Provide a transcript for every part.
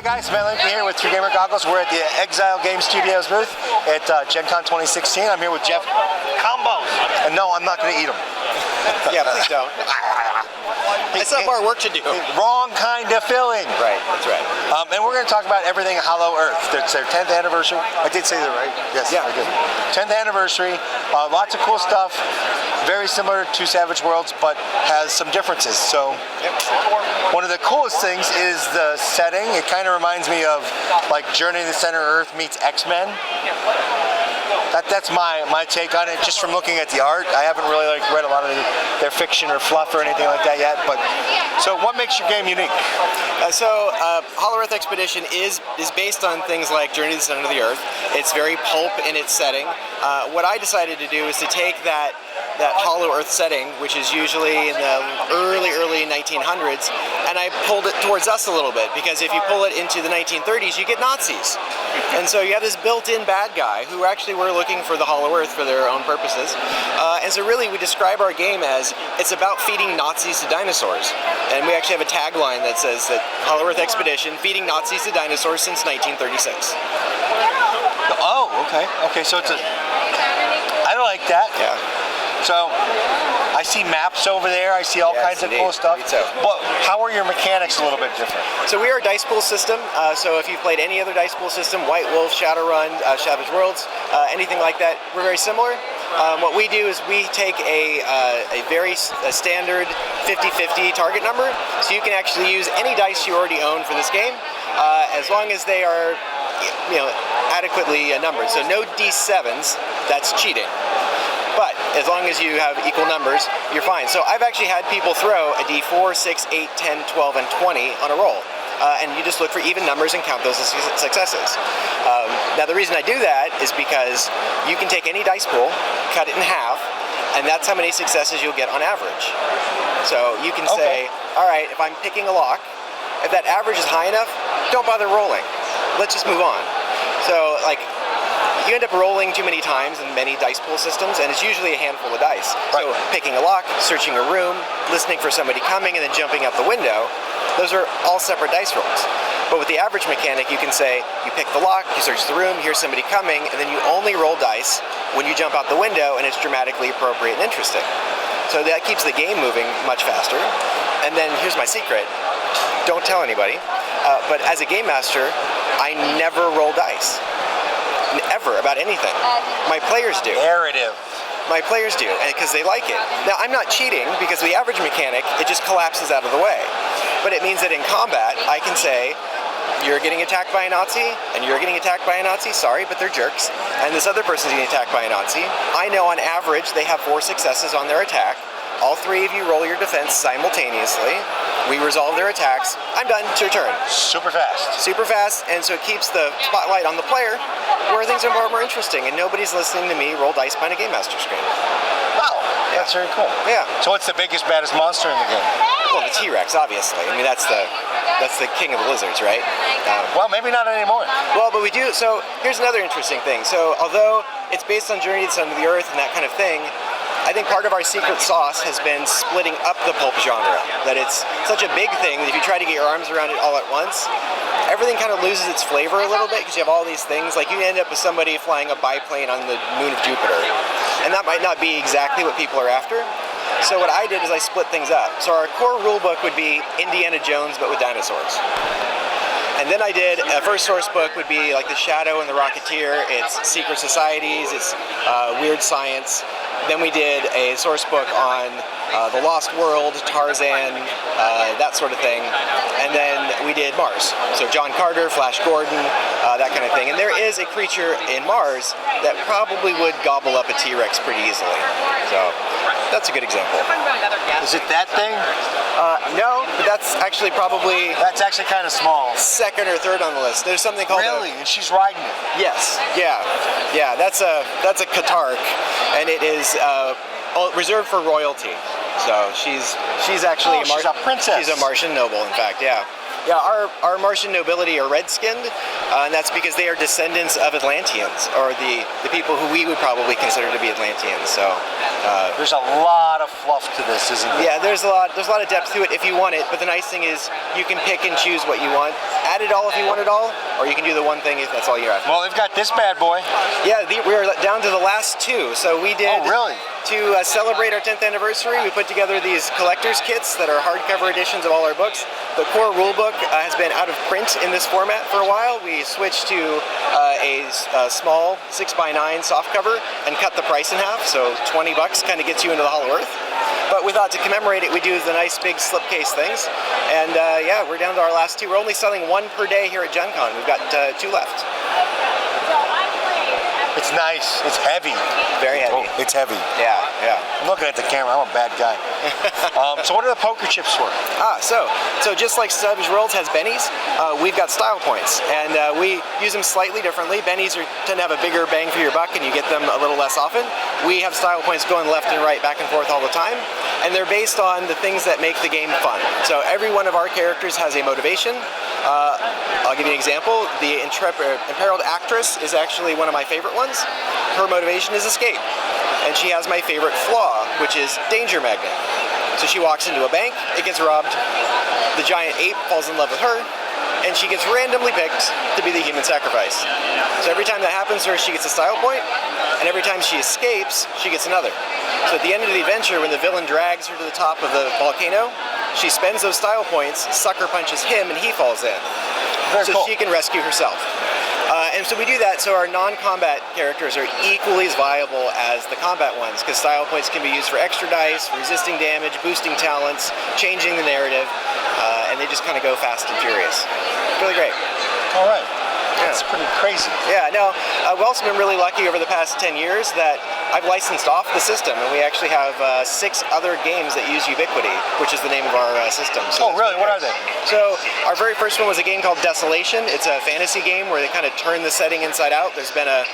guys, Matt Lincoln here with 3Gamer Goggles. We're at the Exile Game Studios booth at Gen Con 2016. I'm here with Jeff. Combos. And no, I'm not going to eat them. Yeah, please don't. I still have more work to do. Wrong kind of filling. Right, that's right. And we're going to talk about everything Hollow Earth. It's their 10th anniversary. I did say that, right? Yes, yeah. I did. 10th anniversary. Lots of cool stuff. Very similar to Savage Worlds, but has some differences. So, one of the coolest things is the setting. It kind of reminds me of like Journey to the Center of Earth meets X-Men. That's my take on it, just from looking at the art. I haven't really read a lot of their fiction or fluff or anything like that yet. But so, what makes your game unique? Hollow Earth Expedition is based on things like Journey to the Center of the Earth. It's very pulp in its setting. What I decided to do is to take that Hollow Earth setting, which is usually in the early 1900s, and I pulled it towards us a little bit, because if you pull it into the 1930s, you get Nazis. And so you have this built-in bad guy who actually were looking for the Hollow Earth for their own purposes. And so really we describe our game as it's about feeding Nazis to dinosaurs. And we actually have a tagline that says that Hollow Earth Expedition, feeding Nazis to dinosaurs since 1936. Oh, okay. Okay, so it's I like that. Yeah. So, I see maps over there, I see all kinds of cool stuff. But how are your mechanics a little bit different? So we are a dice pool system, so if you've played any other dice pool system, White Wolf, Shadowrun, Savage Worlds, anything like that, we're very similar. What we do is we take a very standard 50-50 target number, so you can actually use any dice you already own for this game, as long as they are adequately numbered. So no D7s, that's cheating. But as long as you have equal numbers, you're fine. So I've actually had people throw a D4, 6, 8, 10, 12, and 20 on a roll. And you just look for even numbers and count those as successes. Now the reason I do that is because you can take any dice pool, cut it in half, and that's how many successes you'll get on average. So you can say, all right, if I'm picking a lock, if that average is high enough, don't bother rolling. Let's just move on. So you end up rolling too many times in many dice pool systems, and it's usually a handful of dice. Right. So picking a lock, searching a room, listening for somebody coming, and then jumping out the window, those are all separate dice rolls. But with the average mechanic, you can say, you pick the lock, you search the room, here's somebody coming, and then you only roll dice when you jump out the window, and it's dramatically appropriate and interesting. So that keeps the game moving much faster. And then here's my secret. Don't tell anybody. But as a game master, I never roll dice. Ever, about anything. My players do. Narrative. My players do, because they like it. Now, I'm not cheating, because the average mechanic, it just collapses out of the way. But it means that in combat, I can say, you're getting attacked by a Nazi, and you're getting attacked by a Nazi, sorry, but they're jerks. And this other person's getting attacked by a Nazi. I know on average they have 4 successes on their attack. All 3 of you roll your defense simultaneously. We resolve their attacks. I'm done. It's your turn. Super fast. Super fast, and so it keeps the spotlight on the player, where things are more interesting, and nobody's listening to me roll dice behind a Game Master screen. Wow, that's very cool. Yeah. So what's the biggest, baddest monster in the game? Well, the T-Rex, obviously. I mean, that's the king of the lizards, right? Well, maybe not anymore. Well, but we do. So here's another interesting thing. So although it's based on Journey to the Center of the Earth and that kind of thing, I think part of our secret sauce has been splitting up the pulp genre. That it's such a big thing that if you try to get your arms around it all at once, everything kind of loses its flavor a little bit, because you have all these things. Like you end up with somebody flying a biplane on the moon of Jupiter, and that might not be exactly what people are after. So what I did is I split things up. So our core rule book would be Indiana Jones, but with dinosaurs. And then I did a first source book would be like The Shadow and the Rocketeer. It's secret societies, it's weird science. Then we did a source book on The Lost World, Tarzan, that sort of thing. And then we did Mars. So John Carter, Flash Gordon, that kind of thing. And there is a creature in Mars that probably would gobble up a T-Rex pretty easily. So that's a good example. Is it that thing? No, but that's actually probably... That's actually kind of small. Second or third on the list. There's something called... Really? And she's riding it? Yes. Yeah. Yeah, that's a Katark, and it is reserved for royalty. So she's actually she's a princess. She's a Martian noble, in fact. Yeah. Yeah, our Martian nobility are red-skinned, and that's because they are descendants of Atlanteans, or the people who we would probably consider to be Atlanteans. So there's a lot of fluff to this, isn't there? yeah, there's a lot of depth to it if you want it. But the nice thing is you can pick and choose what you want. Add it all if you want it all, or you can do the one thing if that's all you're after. Well, they've got this bad boy. Yeah, we are down to the last two. So we did. Oh, really? To celebrate our 10th anniversary, we put together these collector's kits that are hardcover editions of all our books. The core rulebook has been out of print in this format for a while. We switched to a small 6x9 softcover and cut the price in half, so $20 kind of gets you into the Hollow Earth. But we thought to commemorate it, we do the nice big slipcase things. And yeah, we're down to our last two. We're only selling one per day here at Gen Con. We've got two left. It's nice. It's heavy. Very heavy. Oh, it's heavy. Yeah, yeah. I'm looking at the camera. I'm a bad guy. So what are the poker chips for? So just like Savage Worlds has bennies, we've got style points, and we use them slightly differently. Bennies tend to have a bigger bang for your buck, and you get them a little less often. We have style points going left and right, back and forth all the time, and they're based on the things that make the game fun. So every one of our characters has a motivation. I'll give you an example. The Imperiled Actress is actually one of my favorite ones. Her motivation is escape. And she has my favorite flaw, which is danger magnet. So she walks into a bank, it gets robbed, the giant ape falls in love with her, and she gets randomly picked to be the human sacrifice. So every time that happens to her, she gets a style point, and every time she escapes, she gets another. So at the end of the adventure, when the villain drags her to the top of the volcano, she spends those style points, sucker punches him, and he falls in. Very cool. She can rescue herself. And so we do that so our non-combat characters are equally as viable as the combat ones, because style points can be used for extra dice, resisting damage, boosting talents, changing the narrative, and they just kind of go fast and furious. Really great. All right. That's pretty crazy. Yeah, no, we've also been really lucky over the past 10 years that I've licensed off the system, and we actually have 6 other games that use Ubiquity, which is the name of our system. So oh, really? What are they? So our very first one was a game called Desolation. It's a fantasy game where they kind of turn the setting inside out. There's been a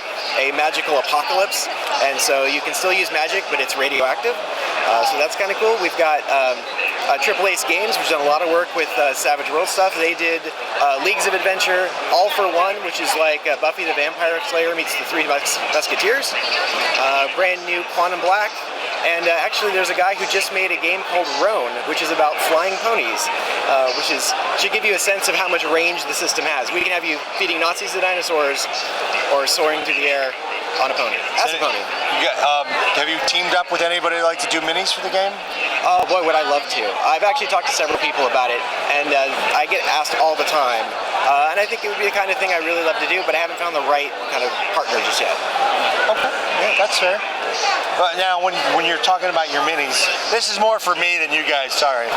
magical apocalypse, and so you can still use magic, but it's radioactive. So that's kind of cool. We've got Triple Ace Games, which has done a lot of work with Savage World stuff. They did Leagues of Adventure, All for One, which is like Buffy the Vampire Slayer meets the Three Musketeers. Brand new Quantum Black. And actually there's a guy who just made a game called Roan, which is about flying ponies, which should give you a sense of how much range the system has. We can have you feeding Nazis to dinosaurs or soaring through the air on a pony. As a pony. Have you teamed up with anybody like to do minis for the game? Oh boy, would I love to. I've actually talked to several people about it, and I get asked all the time. And I think it would be the kind of thing I really love to do, but I haven't found the right kind of partner just yet. Okay, yeah, that's fair. But now, when you're talking about your minis, this is more for me than you guys. Sorry.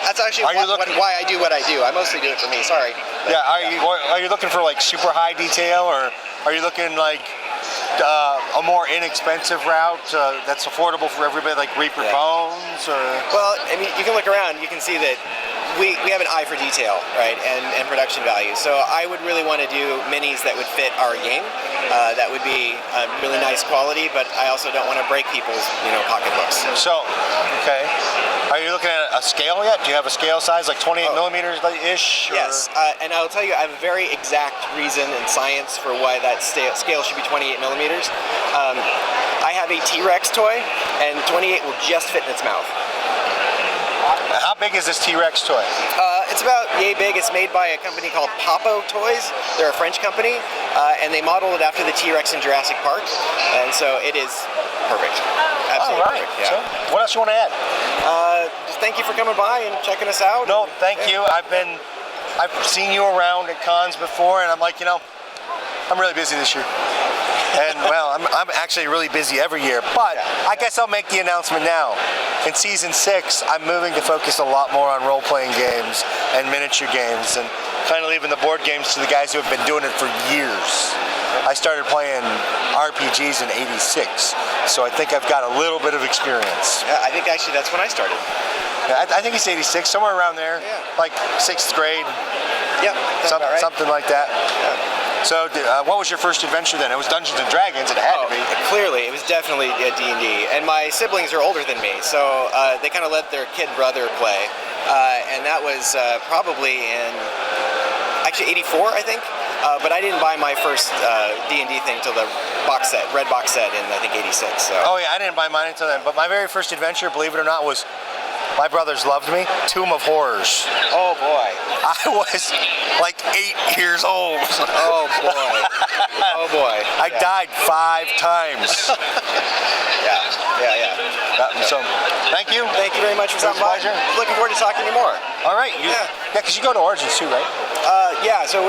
That's actually why I do what I do. I mostly do it for me. Sorry. Yeah. Are you looking for like super high detail, or are you looking like a more inexpensive route that's affordable for everybody, like Reaper Bones? Or well, I mean, you can look around. You can see that we have an eye for detail, right, and production value. So I would really want to do minis that would fit our game. That would be really nice quality, but I also don't want to break people's pocketbooks. So, okay. Are you looking at a scale yet? Do you have a scale size, like 28 millimeters ish? Yes, and I'll tell you, I have a very exact reason and science for why that scale should be 28 millimeters. I have a T-Rex toy, and 28 will just fit in its mouth. How big is this T-Rex toy? It's about yay big. It's made by a company called Papo Toys. They're a French company, and they modeled it after the T-Rex in Jurassic Park, and so it is perfect. Absolutely perfect. Yeah. So, what else you want to add? Just thank you for coming by and checking us out. No, thank you. I've seen you around at cons before, and I'm like, I'm really busy this year. And well, I'm actually really busy every year, but I guess I'll make the announcement now. In Season 6, I'm moving to focus a lot more on role-playing games and miniature games, and kind of leaving the board games to the guys who have been doing it for years. I started playing RPGs in '86, so I think I've got a little bit of experience. Yeah, I think actually that's when I started. Yeah, I think it's '86, somewhere around there, like 6th grade. Yep, right. Something like that. Yeah. So, what was your first adventure then? It was Dungeons and Dragons. It had to be. Clearly, it was definitely D&D. And my siblings are older than me, so they kind of let their kid brother play. And that was probably in, I actually 84, I think. But I didn't buy my first D&D thing until the box set, red box set in I think 86. So. Oh yeah, I didn't buy mine until then. But my very first adventure, believe it or not, was My Brothers Loved Me, Tomb of Horrors. Oh boy. I was like 8 years old. Oh boy. Oh boy. I died 5 times. Yeah. So, thank you. Thank you very much for stopping by. Pleasure. Looking forward to talking to you more. All right. Yeah, because you go to Origins too, right? Yeah, so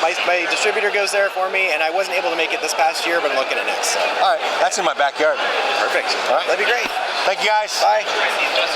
my distributor goes there for me, and I wasn't able to make it this past year, but I'm looking at next. So. All right. That's in my backyard. Perfect. All right. That'd be great. Thank you, guys. Bye.